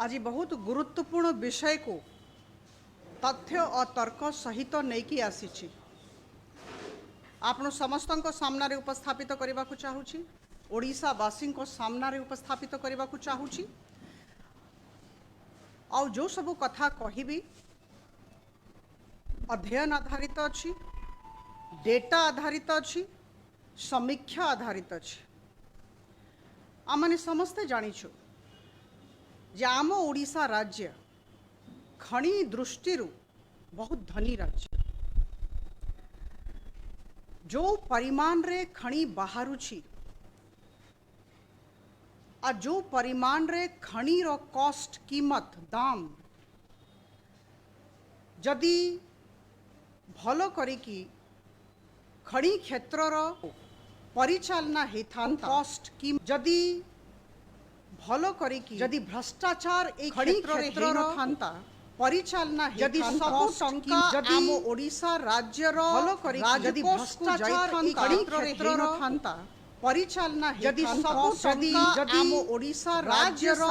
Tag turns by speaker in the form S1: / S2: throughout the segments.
S1: आज बहुत गुरुत्वपूर्ण विषय को तथ्य और तर्क सहित नहीं आसी आपण समस्त सामने उपस्थापित करने को चाहूँगी ओडिशावासी सामने उपस्थापित करने को चाहूँगी आउ जो सब कथा कहबी अध्ययन आधारित अच्छी डेटा आधारित अच्छी समीक्षा आधारित अच्छी आमने समस्ते जानिछु जे आम ओडिशा राज्य खनि दृष्टि बहुत धनी राज्य जो परिमाण रे खनि बाहरुछि आ जो परिमाण रे खनि रो कॉस्ट कीमत दाम जदि भलो करिकी खनि क्षेत्र रो परिचालना हेथांता कॉस्ट की जदि भलो करिकी जदि भ्रष्टाचार एक क्षेत्र रो थांता परिचालना जदि सब टंका आम ओडिशा राज्य रो भलो करिकी जदि भ्रष्टाचार एक क्षेत्र रो थांता परिचालना जदि सब टंका आम ओडिशा राज्य रो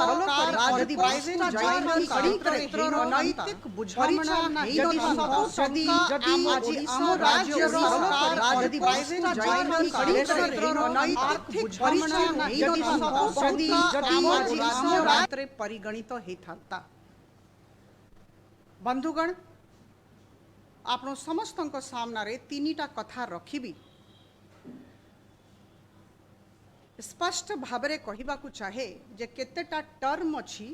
S1: जदि भ्रष्टाचार एक क्षेत्र रो नैतिक बुझामणा जदि सब टंका आम ओडिशा राज्य रो जदि भ्रष्टाचार एक क्षेत्र रो नैतिक बुझामणा जदि सब टंका आम ओडिशा राज्य परिगणित हेथांता बंधुगण आपण समस्तक सामने तीनिटा कथा रखिबी स्पष्ट भावरे कहिबा को चाहे जे केतेटा टर्म अछि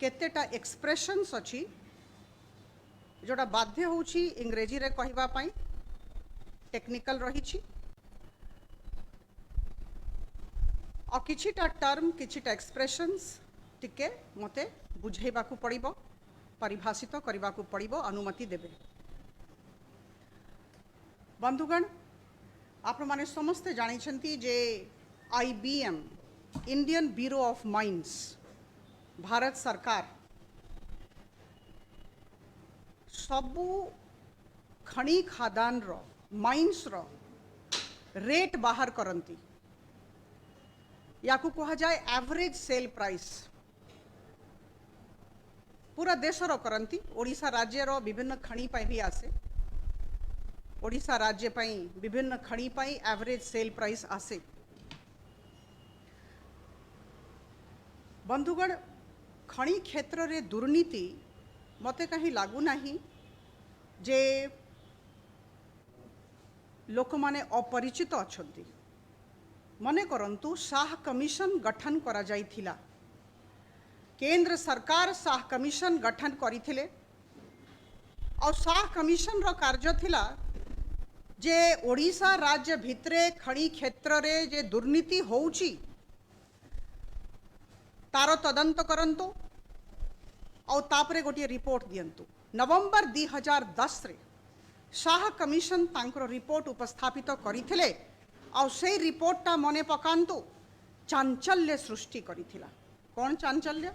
S1: केतेटा एक्सप्रेशंस अछि जोटा बाध्य होउछि इंग्रेजी रे कहिबा पई टेक्निकल रहिछि आ किछिटा टर्म किछिटा एक्सप्रेशंस टिके मते बुझेबा को पड़िबो परिभाषित करने को पड़ो अनुमति देवे बंधुगण आपण माने समस्ते जानी जे IBM Indian bureau of mines Bharat सरकार सबू खनि खादान रो माइंस रो रेट बाहर करती या कहा जाए एवरेज सेल प्राइस पूरा देशर करती ओडिशा राज्यर विभिन्न खनि पाई भी आसे ओडिशा राज्य पाई विभिन्न खनि पाई एवरेज सेल प्राइस आसे बंधुगण खनि क्षेत्र रे दुर्नीति मते कहीं लागू नहीं जे लोक माने अपरिचित अछंती मने करंतु शाह कमिशन गठन करा जाइथिला केंद्र सरकार शाह कमिशन गठन करिथिले और शाह कमिशन रो कार्य थिला जे ओडिशा राज्य भितरे खनि क्षेत्र रे जे दुर्नीति होउची तारो तदंत करंतु और तापरे गोटे रिपोर्ट दियंतु नवंबर 2010 रे शाह कमिशन तांकर रिपोर्ट उपस्थापित करिथिले और से रिपोर्टटा मने पकांतु चांचल्य सृष्टि करिथिला कौन चांचल्य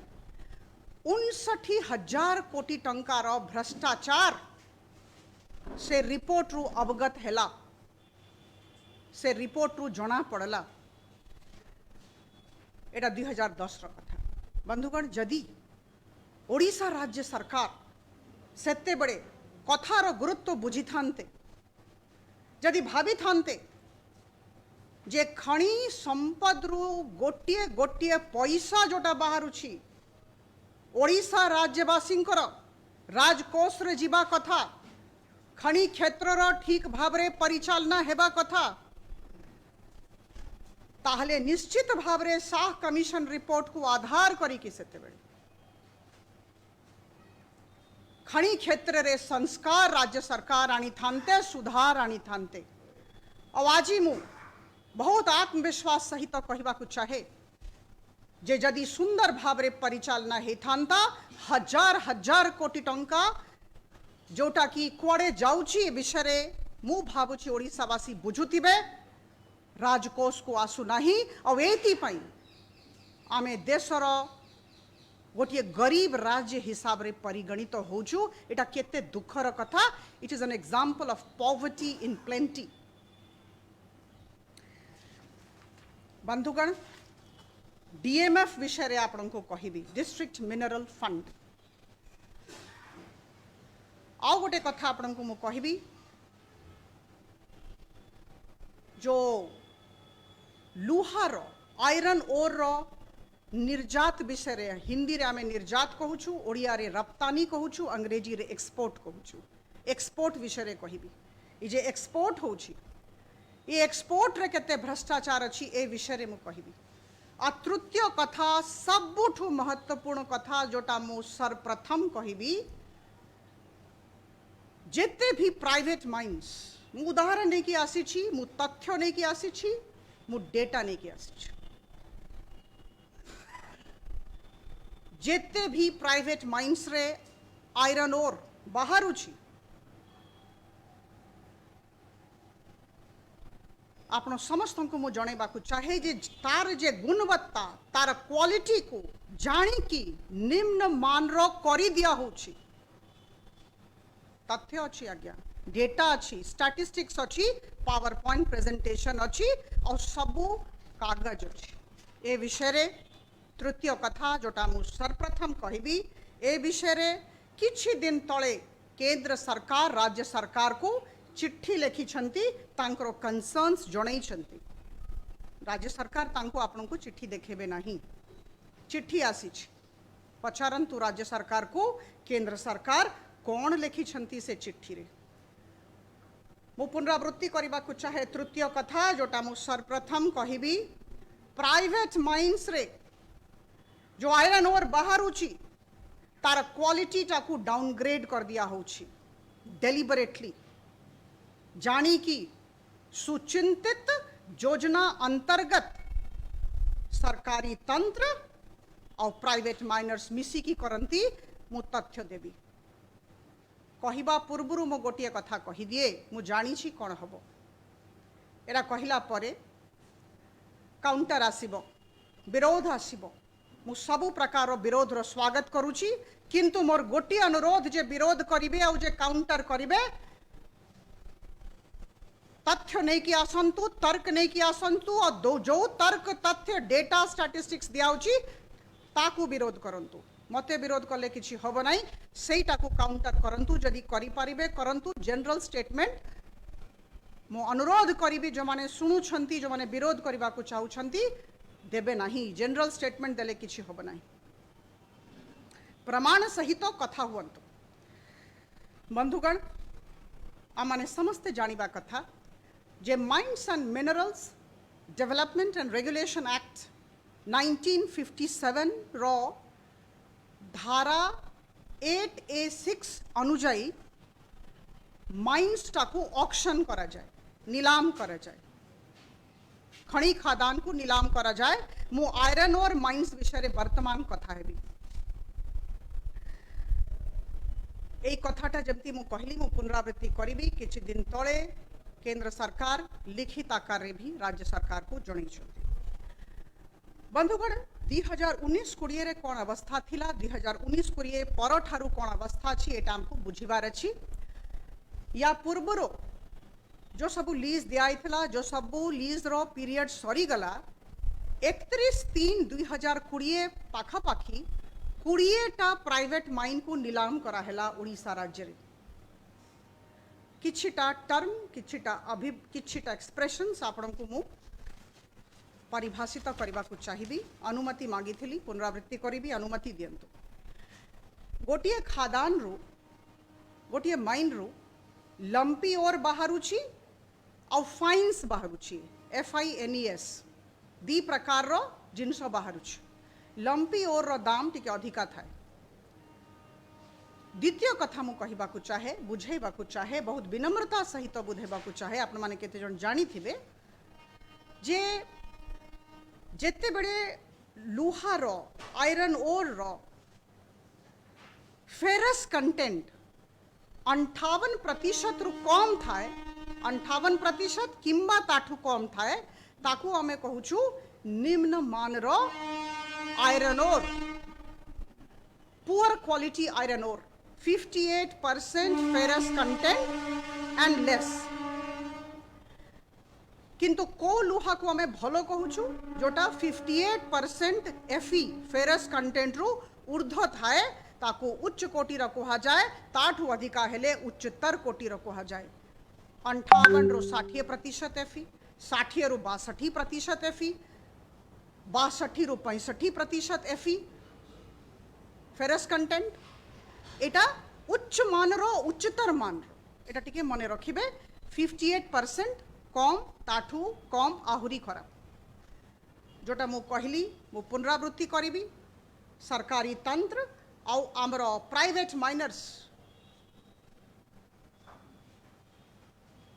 S1: 59,000 कोटी टंकार भ्रष्टाचार से रिपोर्ट रु अवगत हैला से रिपोर्ट रु जना पड़ला एटा 2010 रो कथा बंधुगण जदि ओडिशा राज्य सरकार सेते बड़े कथार गुरुत्व बुझी थांते जदि भाभी थांते जे खनि संपद रु गोटिए गोटिए पैसा जोटा बाहरुछि ओडिशा राज्यवासींकर राजकोष रे जीवा कथा खनि क्षेत्रर ठीक भावरे परिचालना हेबा कथा ताहले निश्चित भावरे शाह कमिशन रिपोर्ट को आधार करिकि सेतेबेले खनि क्षेत्र रे संस्कार राज्य सरकार आनी थांते सुधार आनी थांते और आज मु बहुत आत्मविश्वास सहित कहवा को चाहे जे जदि सुंदर भावरे परिचालना हेथांता हजार हजार कोटी टंका जोटा कि कुआड़े जाउची विषय रे मु भावुची ओडिशावासी बुझुतिबे राजकोष को आसु नहीं और एति पई आमे देशर गोटे गरीब राज्य हिसाब रे परिगणित होचु एटा केते दुखर कथा it is an example of poverty in plenty बंधुगण डीएमएफ विषय आपन को कहबी डिस्ट्रिक्ट मिनरल फंड। आउ गोटे कथा आपन को मु कहबी जो लुहार आयरन ओर रो निर्जात विषय रे हिंदी रे आमे निर्जात कहूछु, ओडिया रे रप्तानी कहूछु, अंग्रेजी रे एक्सपोर्ट कहूछु। एक्सपोर्ट विषय रे कहबी ई जे एक्सपोर्ट होछि ये एक्सपोर्ट रे केते भ्रष्टाचार अछि ए विषय रे मु कहबी। आ तृतीय कथा सबुठु महत्वपूर्ण कथा जोटा मु सर्वप्रथम कहबी जेते भी प्राइवेट माइंस मु उदाहरण नहीं कि आसी छी, मु तथ्य नहीं कि आसी छी, मु डेटा नहीं कि आसी छी। जेते भी प्राइवेट माइंस रे आयरन ओर बाहर छी आपण समस्त को मु जणेबा को चाहे जे तार जे गुणवत्ता तार क्वालिटी को जानी कि निम्न मान रो करी दिया होछि। तथ्य अच्छी आज्ञा, डेटा अच्छी, स्टैटिस्टिक्स अच्छी, पावर पॉइंट प्रेजेंटेशन अच्छी और सबू कागज अच्छी। ए विषय रे तृतीय कथा जोटा मु सर्वप्रथम कहबी ए विषय रे किछि दिन तले केंद्र सरकार राज्य सरकार को चिट्ठी लिखि तांकर कंसर्न्स जणई छंती। राज्य सरकार तांको आपन को चिट्ठी देखेबे नहीं, चिट्ठी आसी पचारंतु राज्य सरकार को केंद्र सरकार कौन लिखि से चिट्ठी रे। मु पुनरावृत्ति करबा को चाहे तृतीय कथा जोटा मु सर्वप्रथम कहबी प्राइवेट माइंस रे जो आयरन ओर बाहर उची तार क्वालिटी टाकू डाउनग्रेड कर दिया होची डेलिबरेटली जानी कि सुचिंतित योजना अंतर्गत सरकारी तंत्र और प्राइवेट माइनर्स मिसिकी करंती। मु तथ्य देवी कहवा पूर्व मु गोटे कथा कही दिए मु जानी छी कौन हम एरा कहला परे काउंटर आसीबो विरोध आसीबो मु सबु प्रकार विरोध रो स्वागत करूची किंतु मोर गोटी अनुरोध जे विरोध करिवे आ जे काउंटर करिवे तथ्य नहीं कि आसंतु तर्क नहीं कि आसंतु और जो तर्क तथ्य डेटा स्टैटिस्टिक्स दियाउची ताकू विरोध करंतु। मते विरोध कले किछि हबो नाही, सेइटाकू काउंटर करंतु जदि करि पारिबे करंतु। जनरल स्टेटमेंट मो अनुरोध करिबी जो माने सुनु छंती जो माने विरोध करबा को चाहू छंती देबे नाही। जनरल स्टेटमेंट देले किछि हबो नाही, प्रमाण सहित कथा हुअंतु। बंधुगण आमाने समस्ते जानिबा कथा जे mines and minerals development and regulation act 1957 रो धारा 8A6 अनुजाई माइंस टाकू ऑक्शन करा जाए, नीलाम करा जाए, खणी खादान को नीलाम करा जाए। मु आयरन और माइंस विषय रे वर्तमान कथा है भी ए कथाटा जमती मु कहली मु पुनरावृत्ति करिबी। किछि दिन तळे केंद्र सरकार लिखित आकार रे भी राज्य सरकार को जणै छथि। बंधुगण 2019-20 रे कोन अवस्था थिला, 2019-20 पर ठारू कोन अवस्था अछि एटा हमको बुझिबार अछि। या पूर्वरो जो सबू लीज दिया जो सबू लीज रो पीरियड सरी गला 31/3/2020 पाखापाखी 20टा प्राइवेट माइन को नीलाम कराहेला ओडिशा राज्य रे। किछिटा टर्म किछिटा एक्सप्रेशंस आपन को मु परिभाषित करबा को चाहिबी। अनुमति मांगी पुनरावृत्ति करी अनुमति दियंतु। गोटिए खादान रू गोटिए माइन रू लंपी और बाहरुची और फाइन्स बाहरुची FINES दी प्रकार रो जिनस बाहरुची। लंपी और रो दाम टिके अधिका थाए। द्वितीय कथा मु कहबा को चाहे बुझेबा को चाहे बहुत विनम्रता सहित बुझेबा को चाहे आपण माने केते जन जानी थिबे जे जेते बड़े लुहा रो आयरन ओर रो फेरस कंटेंट 58% रु कम थाए 58% किंबा ताठू कम थाए ताकू आमे कहूछु निम्न मान रो iron ore poor quality iron ore 58% ferrous content and less किंतु को लुहा को आम भल कहूँ जोटा 58% एफई फेरस कंटेंट रु ऊर्ध्व थाए ताकू उच्च कोटीर कह जाए, ताठू अधिका हेले उच्चतर कोटीर कह जाए। 58 रु 60% एफई, 60 रु 62% एफई, 62 रु 65% एफई फेरस कंटेंट। एटा उच्च मान रो उच्चतर मान रो एटा टिके मने रखिबे। 58% कम, ताठू कम आहुरी खराब। जोटा मु कहली मु पुनरावृत्ति करी, सरकारी तंत्र आउ आमर प्राइवेट माइनर्स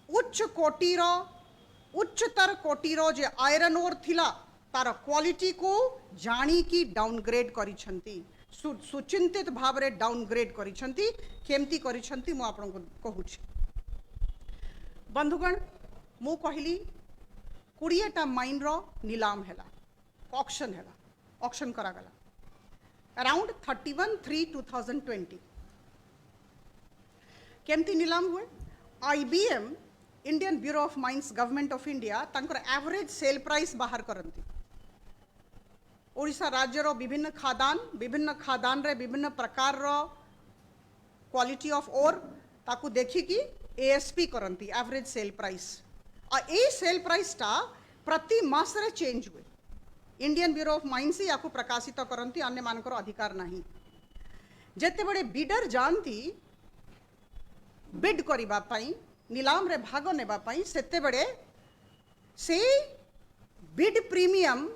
S1: उच्च कोटीर उच्चतर कोटीर जे आयरन ओर थिला तार क्वालिटी को जानी की डाउनग्रेड करिसंती, सुचिंतित भाव रे डाउनग्रेड करिसंती। केमती करिसंती मु आपन को कहूछि। बंधुगण मु कहली 20टा माइन रो नीलाम हैला, ऑक्शन हैला, ऑक्शन करा गला अराउंड 31/3/2020। केमती नीलाम हुए? IBM Indian bureau of mines government of India तांकर एवरेज सेल प्राइस बाहर करंती। ओडिशा राज्य रो विभिन्न खादान रे विभिन्न प्रकार रो क्वालिटी ऑफ ओर ताकू देखी कि ASP करंती, एवरेज सेल प्राइस। आ ए सेल प्राइस टा प्रति मास रे चेंज हुए। इंडियन ब्यूरो ऑफ माइंस ही याकू प्रकाशित करंती, अन्य मानकर अधिकार नहीं। जेते बड़े बिडर जानती बिड करिबा पई, नीलाम रे भाग नेबा पई, सेते बड़े से बिड प्रीमियम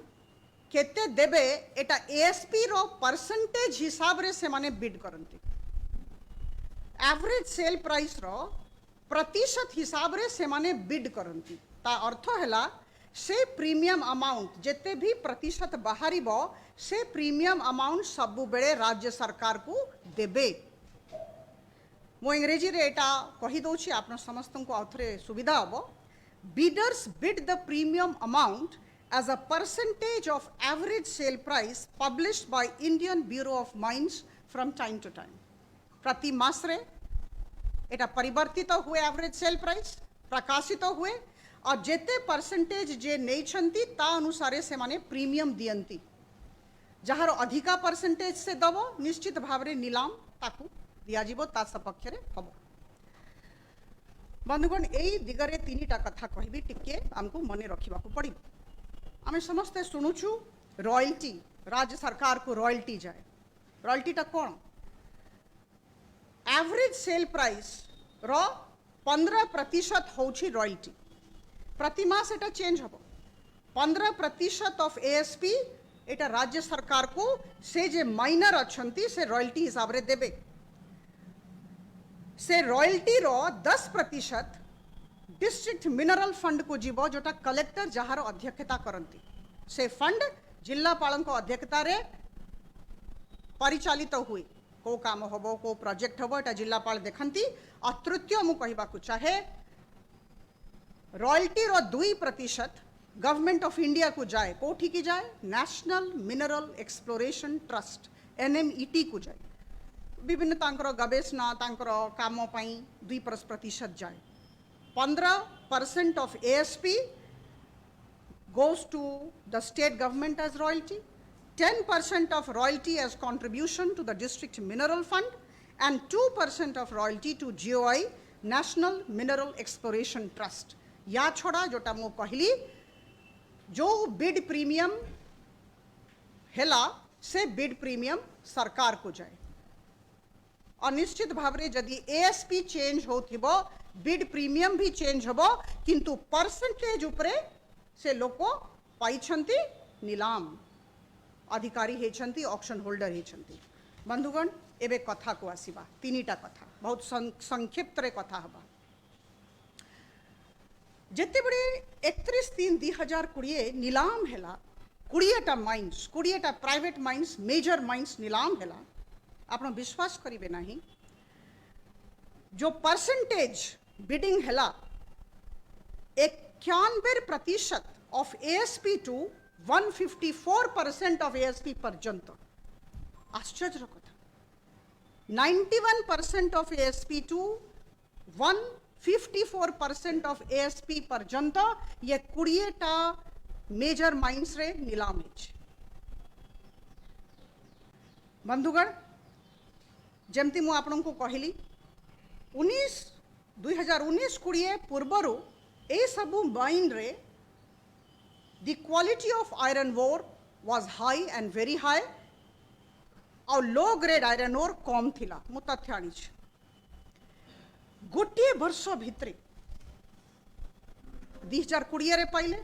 S1: केते देबे एटा ASP रो परसेंटेज हिसाब रे से माने बिड करंती। एवरेज सेल प्राइस रो प्रतिशत हिसाब रे से माने बिड करंती। ता अर्थ हैला से प्रीमियम अमाउंट जेते भी प्रतिशत बाहरिबो से प्रीमियम अमाउंट सबु बेले राज्य सरकार को देबे। मो इंग्रेजी रे एटा कहि दउछि, आपन समस्त को आउथरे सुविधा हबो। Bidders bid the premium amount as a percentage of average sale price published by Indian Bureau of Mines from time to time। प्रति मास रे एटा परिवर्तित हुए एवरेज सेल प्राइस प्रकाशित हुए और जेते परसेंटेज जे नहीं छंती ता अनुसारे से माने प्रीमियम दियंती। जहार अधिका परसेंटेज से दबो निश्चित भाव रे नीलाम ताकू दिया जीवो, ता सपक्ष रे हबो। बंधुगण एई दिगरे तीनिटा कथा कहबी, टिके हमको मने रखिबा को पड़ी। आमे समस्ते सुनुछु रॉयल्टी, राज्य सरकार को रॉयल्टी जाए। रॉयल्टी टा कोन? एवरेज सेल प्राइस रो 15% होउछि रॉयल्टी। प्रति मास एटा चेंज हबो। 15% ऑफ ASP एटा राज्य सरकार को से जे माइनर अछंती से रॉयल्टी हिसाब रे देबे। से रॉयल्टी रो 10% डिस्ट्रिक्ट मिनरल फंड को जीवो, जोटा कलेक्टर जहार अध्यक्षता करंती। से फंड जिल्लापाल अध्यक्षता रे परिचालित हुए। को काम हबो, को प्रोजेक्ट हबो, एटा जिल्लापाल देखंती। और तृतीय मु कहबा को चाहे रॉयल्टी रो 2% गवर्नमेंट ऑफ इंडिया को जाए। कोठी की जाए? National Mineral Exploration Trust NMET को जाए। विभिन्न तांकर गवेषणा तांकर काम पई 2% जाए। 15% of ASP goes to the state government as royalty, 10% of royalty as contribution to the district mineral fund, and 2% of royalty to GOI National Mineral Exploration Trust। या छोड़ा जोटा मु कहली जो बिड प्रीमियम हेला से बिड प्रीमियम सरकार को जाए। और निश्चित भाव रे जदि ASP चेंज होथिबो बिड प्रीमियम भी चेंज होबो, किंतु परसेंटेज उपरे से लोको पाइछंती नीलाम अधिकारी हेछंती, ऑक्शन होल्डर हेछंती। बंधुगण एबे कथा को आसीबा। तीनिटा कथा बहुत संक्षिप्त रे कथा हबा। जेते बड़े 31/3/2020 नीलाम हेला 20टा माइंस, 20टा प्राइवेट माइंस, मेजर माइंस नीलाम हेला। आपण विश्वास करिवे नाही, जो परसेंटेज बिडिंग हेला 91% of ASP to 154% of ASP पर्यंत। आश्चर्य कथा। 91% of ASP to 54% of ASP पर्यंत ये 20टा मेजर माइन्स रे नीलाम है। बंधुगण जमती मु आपन को कहली 2019-20 पूर्वर ए सबू माइन रे the quality of iron ore was high and very high और लो ग्रेड आयरन ओर कम थिला। मु तथ्य आनी गोटे वर्ष भितरे 2020 रे पाइले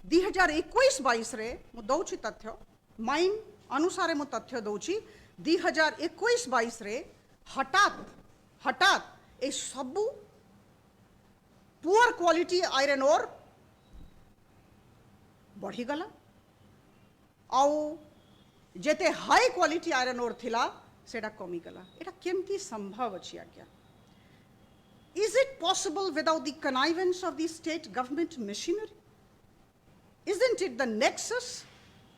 S1: 2021-22 रे मु दउछि तथ्य माइन अनुसार मु तथ्य दउछि 2021-22 रे हठात ए सबू पुअर क्वालिटी आयरन ओर बढ़ी गला आउ जेते हाई क्वालिटी आयरन ओर थिला सेटा कमी गला। एटा केमती संभव अछि आज्ञा? Is it possible without the connivance of the state government machinery? Isn't it the nexus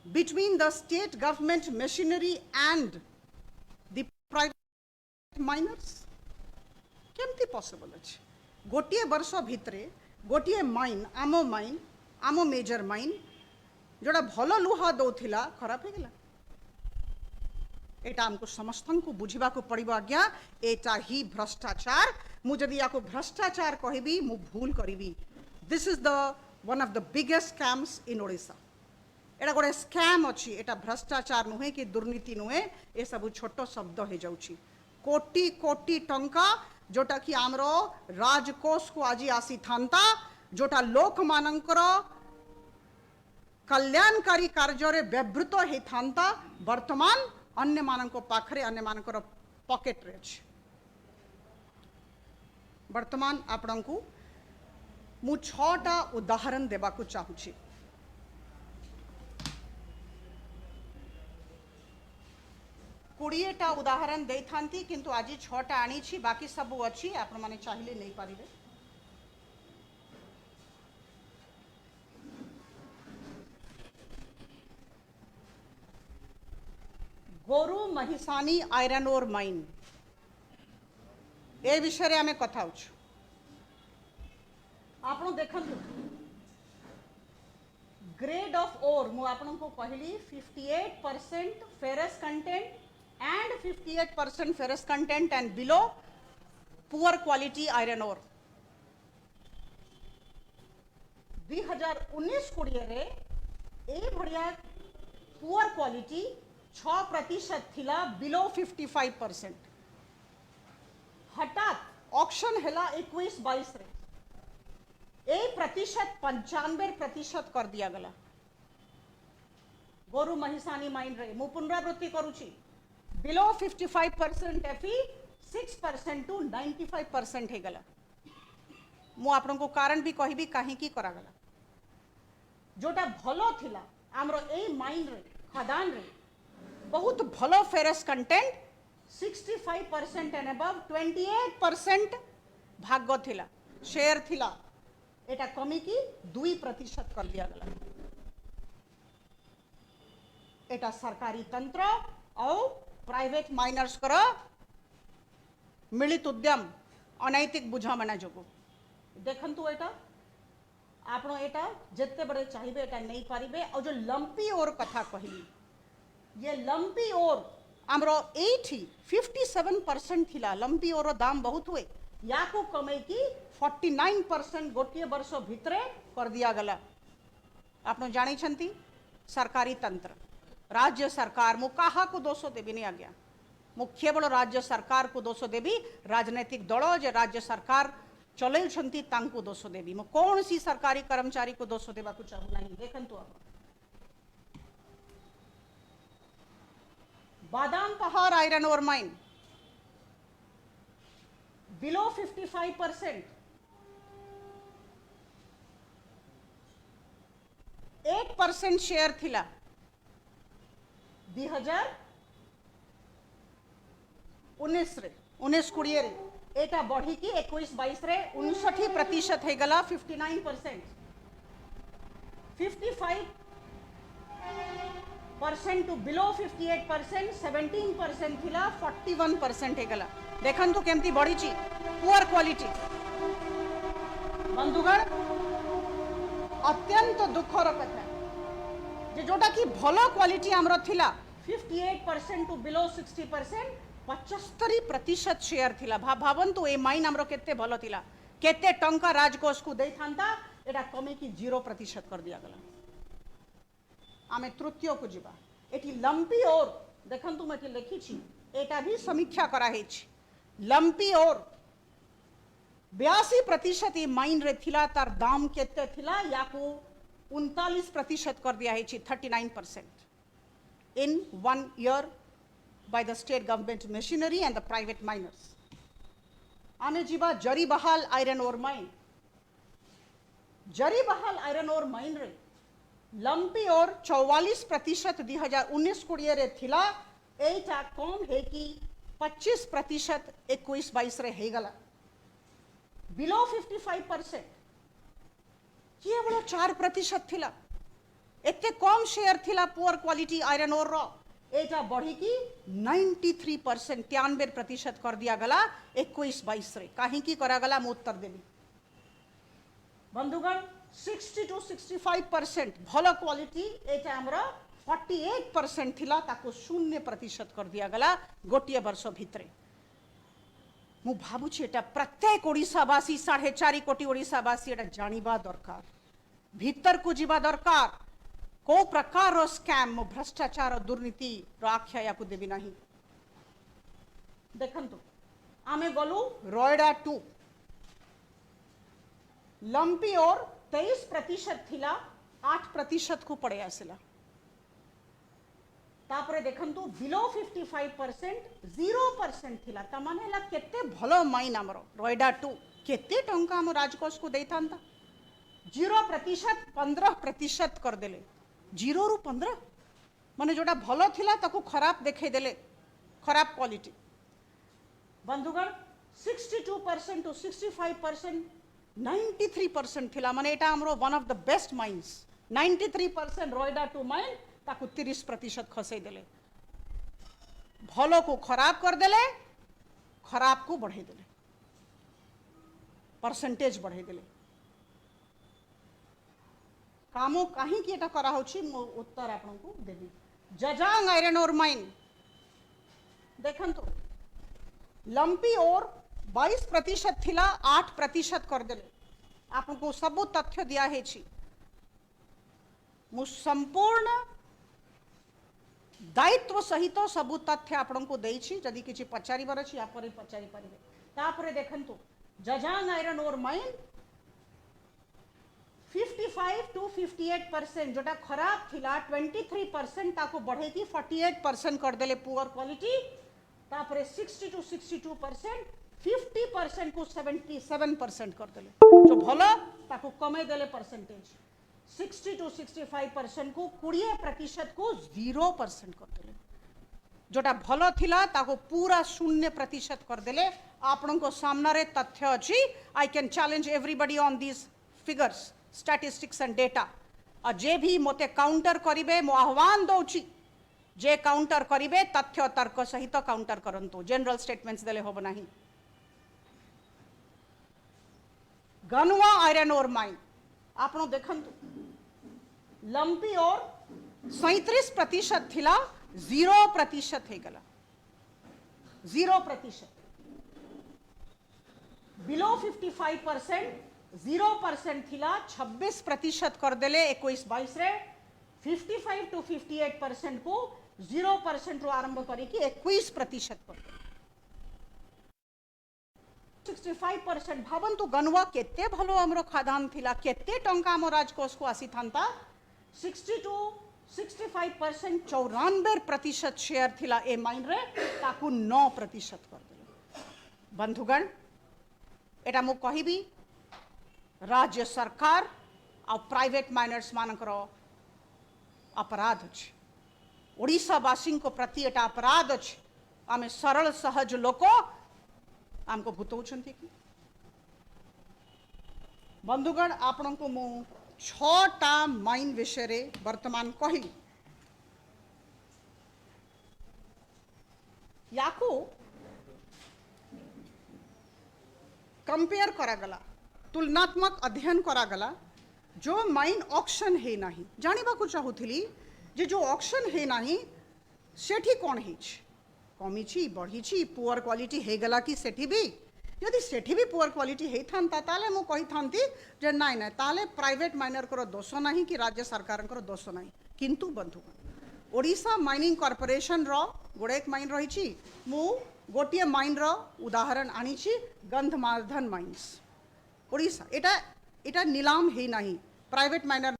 S1: between the state government machinery and the private miners? केमती पॉसिबल अछि? गोटिए वर्ष भितरे गोटिए माइन आमो मेजर माइन जोड़ा भलो लुहा दौथिला खराब हो गला। एटा हमको समस्त को बुझा पड़ो आज्ञा। एटा ही भ्रष्टाचार। मु जदि या भ्रष्टाचार कहबी मु भूल करी। This is the one of the biggest scams in Odisha. एटा गोटे स्कैम अच्छी। एटा भ्रष्टाचार नुहे कि दुर्नीति नुहे। ए सब छोट शब्द हो जाउछि। कोटी कोटी टंका जोटा कि आमरो राजकोष को आज आसी थांता जोटा लोक मानकर कल्याणकारी कार्य रे व्यवहृत हे थांता वर्तमान अन्य मानक पाखरे अन्य मानकर पॉकेट रे अछि। वर्तमान आपण को मु 6टा उदाहरण देबा को चाहूछि। कोड़ीएटा उदाहरण दे थांती किंतु आज 6टा आनी छी। बाकी सब अच्छी आपण माने चाहिए नहीं पारिबे। गोरु महिसानी आयरन ओर माइन ए विषय रे आमे कथा होछु। आपण देखंतु ग्रेड ऑफ ओर मु आपण को कहली 58% ferrous content and 58% ferrous content and below poor quality iron ore। 2019-20 रे ए बढ़िया poor quality 6% थिला below 55%। हठात ऑक्शन हैला 21-22 रे ए प्रतिशत 95% कर दिया गला। गोरु महिसानी माइन रे मु पुनरावृत्ति करूची बिलो 55% एफी 6% टू 95% हे गला। मु आपन को कारण भी कहबी काहे की करा गला। जोटा भलो थिला हमरो ए माइन रे खदान रे बहुत भलो फेरस कंटेंट 65% एंड अबव 28% भाग्य थिला शेयर थिला। एटा कमी की 2% कर दिया गला। एटा सरकारी तंत्र और प्राइवेट माइनर्स कर मिलित उद्यम अनैतिक बुझामणा जोगु। देखंतु एटा आपण एटा जत्ते बड़े चाहिए एटा नहीं पारिबे। और जो लंपी ओर कथा कहली ये लंपी ओर हमरो 57% थिला। लंपी ओर दाम बहुत हुए या को कमे की 49% गोटे वर्ष भितरे कर दिया गला। आपण जानी छंती सरकारी तंत्र राज्य सरकार मु कहा को दोष देवी नहीं आज्ञा। मु केवल राज्य सरकार को दोष देवी। राजनैतिक दल जे राज्य सरकार चलैछंती तांको दोष देवी। मु कौन सी सरकारी कर्मचारी को दोष देबा को चाहू नहीं। देखंतु आप Badam Pahar iron ore mine below 55% 8% share थिला 2019 रे 19-20 रे एटा बढ़ी की 21-22 रे 59% हे गला 59%। 55% टू बिलो 58% 17% थिला 41% हे गला। देखंतु केमती बढ़ी ची पुअर क्वालिटी बंधुगण अत्यंत दुखर कथा जे जोटा कि भलो क्वालिटी आमर थिला 58% टू बिलो 60% 75% शेयर थिला। भावंतु ए माइन आमर केते भलो थिला, केते टंका राजकोष को दे थांता, एटा कमे कि 0% कर दिया गला। आमे तृतीय को जीवा एटी लंपी और देखंतु मैं लिखी छी, एटा भी समीक्षा करा हेछि। लंपी और 82% ई माइन रे थिला, तार दाम केते थिला याकू 39% कर दिया हेछि, 39% in 1 year by the state government machinery and the private miners। आमे जीवा जरी बहाल आयरन ओर माइन। जरी बहाल आयरन ओर माइन रे लंपी और 44% 2019-20 रे थिला, एटा कम है कि 25% 21-22 रे हे गला। बिलो 55% केवल 4% थिला, एते कम शेयर थिला पुअर क्वालिटी आयरन ओर रो, एटा बढ़ी कि 93% 93% कर दिया गला 21-22 रे। काहे की करा गला मु उत्तर देबी। बंधुगण 60 to 65% भलो क्वालिटी, एटा हमरा 48% थिला, ताको 0% कर दिया गला गोटिए वर्ष भितरे। मु भाबुछि एटा प्रत्येक ओडिसावासी 4.5 कोटी ओडिसावासी एटा जानिबा दरकार, भीतर को जीवा दरकार। को प्रकार रो स्कैम भ्रष्टाचार दुर्नीति रो आख्या याकू देबी नाही। देखंतु आमे गलु रोयडा 2 लंपी और 23% थिला, 8% को पड़े आसिला। तापरे देखंतु बिलो 55% 0% थिला, तमाने ला केते भलो माइन हमरो रोयडा 2 केते टंका हम राजकोष को देथांता। 0% 15% कर देले। 0 रु 15 माने जोटा भलो थिला ताको खराब देखे देले, खराब क्वालिटी। बंधुगण 62% टू 65% 93% थिला, माने एटा हमरो one of the best mines. 93% रोयडा 2 mine ताको 30% खसै देले, भलो को खराब कर देले, खराब को बढ़े देले, परसेंटेज बढ़े देले। कामो कहीं की एटा करा होछि, मो उत्तर आपन को देबी। जजांग आयरन ओर माइन देखंतु लंपी और 22% थिला, 8% कर देले। आपन को सब तथ्य दिया हेछि, मु संपूर्ण दायित्व सहित सब तथ्य आपन को देछि। जदि किछि पचारिबार अछि या परे पचारि परिबे। तापरे देखंतु जजांग आयरन ओर माइन 55 to 58% जोटा खराब थिला 23% ताको बढ़े की 48% कर देले पुअर क्वालिटी। तापरे 60 to 62% 50% को 77% कर देले, जो भलो ताको कमे देले परसेंटेज। 60 to 65% को 20% को 0% कर देले, जोटा भलो थिला ताको पूरा 0% कर देले। आपन को सामने रे तथ्य अछि। I can challenge everybody on this figures, statistics and data. और जे भी मोते काउंटर करिवे, मो आह्वान दउछि, जे काउंटर करिवे तथ्य तर्क सहित काउंटर करंतु, जनरल स्टेटमेंट्स देले होब नाही। गनुआ आयरन ओर माइन आपनो देखंतु लंपी और 37% थिला, 0% हे गला। 0% बिलो 55% 0% थिला, 26% कर देले 21-22 रे। 55 to 58% को 0% रो आरंभ करी कि 21% कर देले। 65% भावंतु गनुआ केते भलो हमरो खादान थिला, केते टंका हम राजकोष को आसी थांता। 60 to 65% 94% शेयर थिला ए माइन रे, ताकू 9% कर देले। बंधुगण एटा मु कहिबी राज्य सरकार आ प्राइवेट माइनर्स मानकर अपराध अछि। ओडिशावासी को प्रति एटा अपराध अछि। आमे सरल सहज लोक आमको भूतौछंती कि। बंधुगण आपण को मु 6टा माइन विषय रे वर्तमान कहली। याकू कंपेयर करा गला तुलनात्मक अध्ययन करागला जो माइन ऑक्शन है नाही जानिबा को चाहूथिली जे जो ऑक्शन है नाही सेठी कोन हिच कमिछि बढ़िछि पुअर क्वालिटी हे गला कि सेठी भी यदि सेठी भी पुअर क्वालिटी हे थांता ताले मु कहि थांती जे नाइ नाइ ताले प्राइवेट माइनर को दोष नाही कि राज्य सरकार को दोष नाही किंतु बंधु ओडिशा माइनिंग कॉर्पोरेशन रो गोडेक माइन रहिछि मु गोटिए माइन रो उदाहरण आनिछि गंधमार्धन माइन्स ओडिशा एटा एटा नीलाम हे नाही प्राइवेट माइनर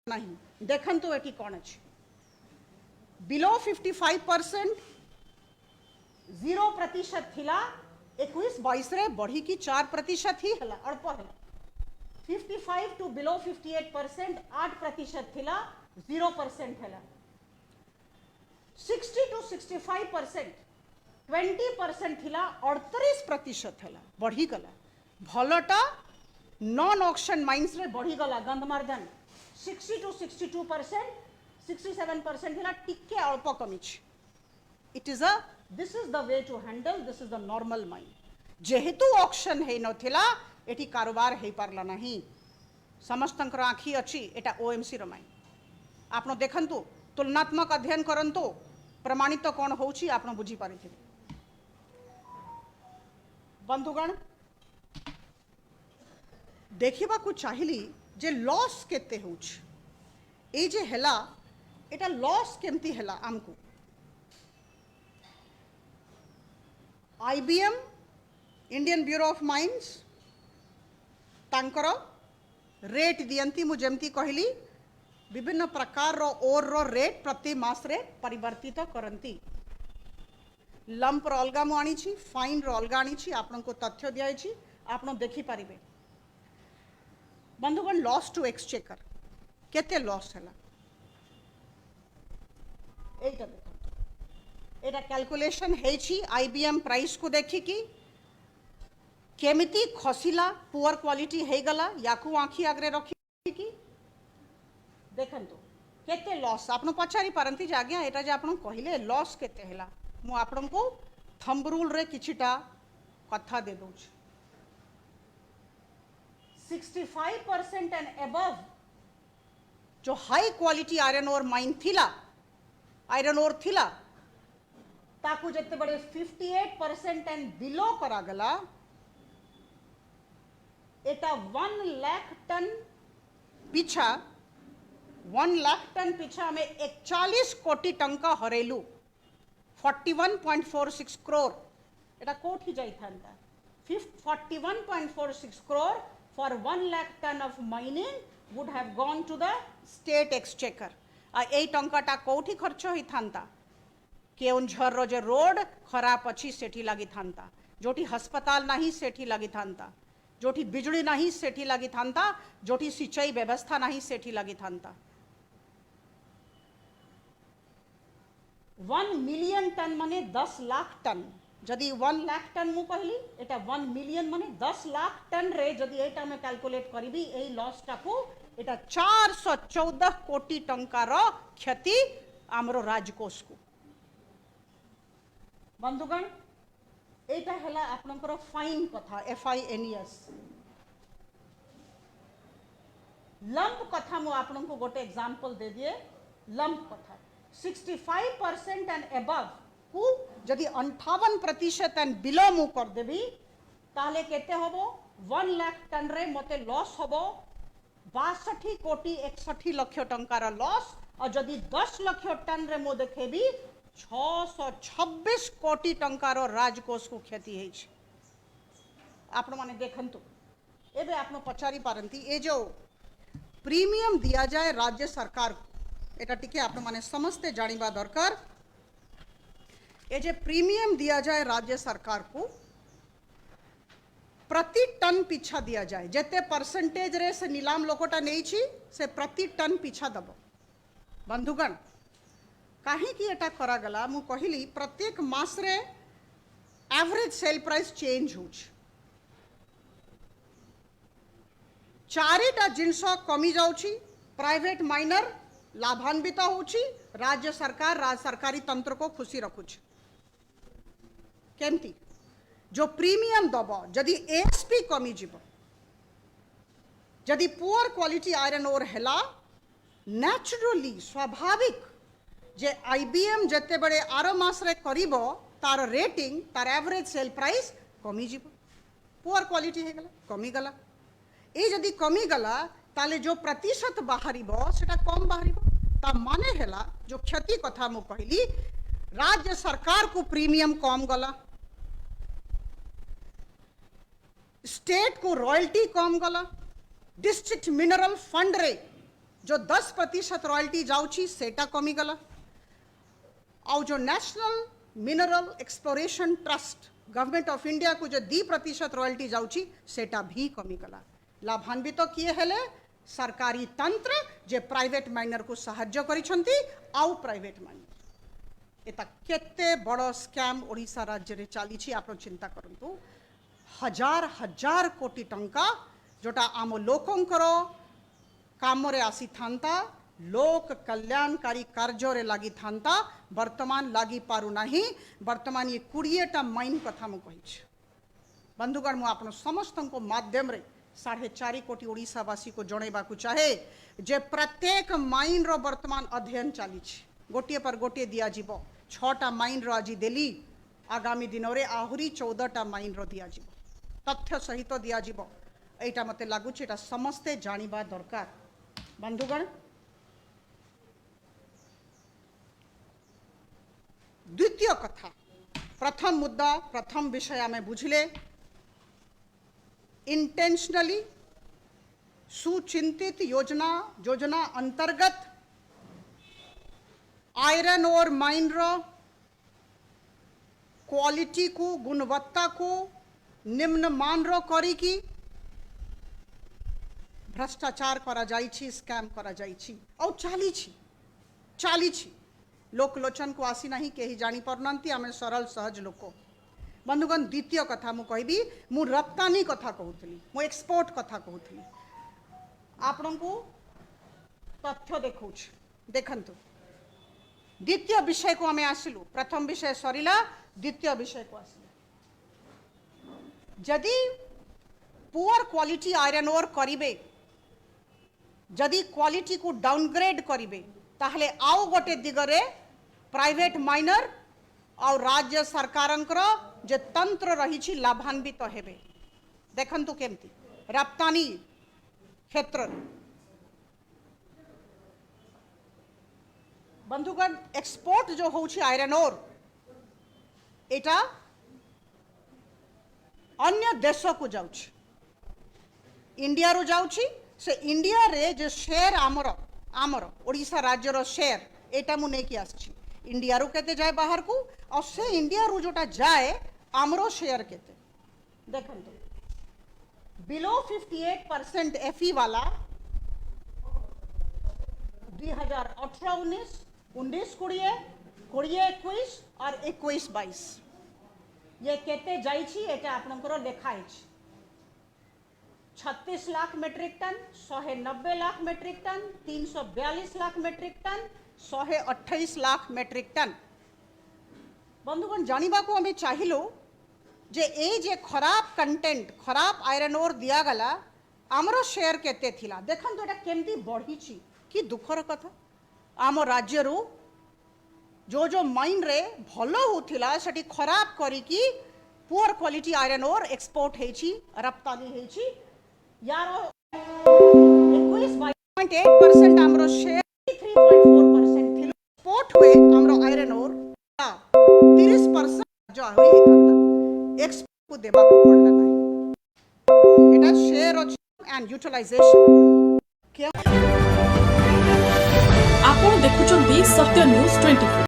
S1: नहीं देखंतु एटी कोन अछि बिलो 55% 0% थिला 21-22 रे बढ़ी की 4% ही हला अल्प हला 55 टू बिलो 58% 8% थिला 0% हला 60 टू 65% 20% थिला 38% हला बढ़ी गला भलटा नॉन ऑक्शन माइंस रे बढ़ी गला गंधमार्धन 60 to 62%, 67% हिला टिके अल्प कमिछि it is this is the way to handle this is the normal mine जेहेतु ऑक्शन हे नथिला एठी कारोबार हे पारला नहीं समस्तंकर आखी अछि एटा ओएमसी रो माइन आपनो देखंतु तुलनात्मक अध्ययन करंतु प्रमाणित कोन होउछि आपनो बुझी पारिथिबे बंधुगण देखिबा को चाहिली जे लॉस केते होउछ ए जे हेला एटा लॉस केमती हेला हमको IBM Indian bureau of mines तांकर रेट दियंती मु जेमती कहली विभिन्न प्रकार रो ओर रो रेट प्रति मास रे परिवर्तित करंती लंप रो अलगा मु आनी छी फाइन रो अलगा आनी छी आपन को तथ्य दियाई छी आपन देखि परिबे बंधुगण लॉस टू एक्सचेकर केते लॉस हैला एटा देखो एटा कैलकुलेशन है छी आईबीएम प्राइस को देखि कि केमिति खसिला पुअर क्वालिटी है गला याकू आखी आगरे रखी कि देखंतु केते लॉस आपन पचारि पारंती जे आज्ञा एटा जे आपन कहिले लॉस केते हैला मु आपन को थंब रूल रे किछिटा कथा दे दोछ 65% एंड अबव जो high quality iron ore mine थिला आयरन ओर थिला ताकू जते बड़े 58% एंड बिलो करा गला एटा 1 लाख टन पीछा 1 लाख टन पीछा में 41 कोटी टंका हरेलु 41.46 करोड़ एटा कोठी जाई थांता 41.46 crore for 1 lakh ton of mining would have gone to the state exchequer ei टंकाटा कोठी खर्च ही थांता केउंझर रो जे रोड खराब अछि सेठी लागि थांता जोठी अस्पताल नाही सेठी लागि थांता जोठी बिजली नाही सेठी लागि थांता जोठी सिंचाई व्यवस्था नाही सेठी लागि थांता 1 मिलियन टन माने 10 लाख टन जदि 1 लाख टन मु कहली एटा 1 मिलियन माने 10 लाख टन रे जदि एटा में कैलकुलेट करिबी एई लॉस टाको एटा 414 कोटी टंका रो क्षति हमरो राजकोष को बंधुगण एटा हला आपनकर फाइन कथा FINES लंप कथा मु आपनको गोटे एग्जांपल दे दिए लंप कथा 65% एंड अबव को जदि 58% एंड बिलो मु कर देबी ताले केते होबो 1 लाख टन रे मते लॉस होबो 62 कोटी 61 लाख टंका रा लॉस और जदि 10 लाख टन रे मु देखेबी 626 कोटी टंका रो राजकोष को क्षति है आपण माने देखंतु एबे आपण पचारी पारंती ए जो प्रीमियम दिया जाए राज्य सरकार को एटा टिके आपण माने समस्ते जानिबा दरकार ये जे प्रीमियम दिया जाए राज्य सरकार को प्रति टन पीछा दिया जाए जेते परसेंटेज रे से नीलाम लोकटा नहीं छी से प्रति टन पीछा दब बंधुगण कहीं कि एटा करा गला मु कहली प्रत्येक मास रे एवरेज सेल प्राइस चेंज हो चारिटा जिनस कमी जाउची प्राइवेट माइनर लाभान्वित होउछि राज्य सरकारी तंत्र को खुशी रखुछि केमती जो प्रीमियम दब जदि एएसपी कमी जीव जदि पुअर क्वालिटी आयरन ओर हैला नेचुरली स्वाभाविक जे आईबीएम जते बड़े आर मास रे करिवो तार रेटिंग तार एवरेज सेल प्राइस कमी जीव पुअर क्वालिटी हे गला कमी गला ए जदि कमी गला ताले जो प्रतिशत बाहरिबो सेटा कम बाहरिबो ता माने हैला जो क्षति कथा मु कहली राज्य सरकार को प्रीमियम कम गला स्टेट को रॉयल्टी कम गला डिस्ट्रिक्ट मिनरल फंड रे जो 10% रॉयल्टी जाउची सेटा कमी गला आउ जो national Mineral Exploration trust government of India को जो 2% रॉयल्टी जाउची सेटा भी कमी गला लाभान्वित तो किए हेले सरकारी तंत्र जे प्राइवेट माइनर को साहाय्य करिसंती आउ प्राइवेट माइनर एता केते बड़ स्कैम ओडिशा राज्य रे चाली छी आपण चिंता करंतु हजार हजार कोटी टंका जोटा आम लोकंकर काम रे आसी थांता लोक कल्याणकारी कार्य रे लागी थांता वर्तमान लागी पारु नाही वर्तमान ये 20टा माइन कथा मु कहि छी बंधुगण मु आपण समस्त को माध्यम रे 4.5 कोटी ओडिशावासी को जणैबा को चाहे जे प्रत्येक माइन रो वर्तमान अध्ययन चाली छी गोटे पर गोटे दिया जीवो 6टा माइन रो आज देली आगामी दिन रे आहुरी 14टा माइन रो दिया जीवो तथ्य सहित दिया जीवो एटा मते लागुछि एटा समस्ते जानिबा दरकार बंधुगण द्वितीय कथा प्रथम मुद्दा प्रथम विषय आमे बुझले इंटेंशनली सुचिंतित योजना अंतर्गत आयरन और माइन रो क्वालिटी को गुणवत्ता को निम्न मान रो करी की भ्रष्टाचार करा जाइछि स्कैम करा जाइछि और चाली छी लोक लोचन को आसी नहीं केही जानी परनांती आमे सरल सहज लोक बंधुगण द्वितीय कथा मु कहबी मु रप्तानी कथा कहूथली मु एक्सपोर्ट कथा कहूथली आपन को तथ्य देखौछ देखंतु द्वितीय विषय को आमे आसिलु प्रथम विषय सरिला द्वितीय विषय को आसिलु जदि पुअर क्वालिटी आयरन ओर करिवे जदि क्वालिटी को डाउनग्रेड करिवे ताहले आउ गोटे दिगरे प्राइवेट माइनर और राज्य सरकारंकर जे तंत्र रही लाभान्वित तो हेबे देखंतु केमती रप्तानी क्षेत्र बंधुगण एक्सपोर्ट जो होउछि आयरन ओर एटा अन्य देश को जाउछि इंडिया रो जाउछि से इंडिया रे जो शेयर आमर ओडिशा राज्य रो शेयर एटा मु नेकी आछि इंडिया रो केते जाए बाहर को और से इंडिया रो जोटा जाए आमरो शेयर केते देखंतु बिलो 58% एफई वाला 2018-19 19-20 20-21 और 21-22 ये केते जाइछि एटा आपनकर लेखा अछि 36 lakh metric ton 190 lakh metric ton 342 lakh metric ton 128 lakh metric ton बंधुगण जानिबा को हमें चाहिलो जे ए जे खराब कंटेंट खराब आयरन ओर दिया गला आमरो शेयर केते थिला देखन तो एटा केमती बढ़ी छी कि दुखर कथा आम राज्य रो जो माइन रे भलो होथिला सेठी खराब करी कि poor quality iron ore export हेछि रप्तानी हेछि यारो 21.8% आमरो शेयर 3.4% थिलो एक्सपोर्ट हुए आमरो आयरन ओर 30% जो आहुरी हेता एक्सपोर्ट को देबा को पड़ला नाही एटा शेयर एंड यूटिलाइजेशन
S2: आपण देखुचंदी सत्य न्यूज 24।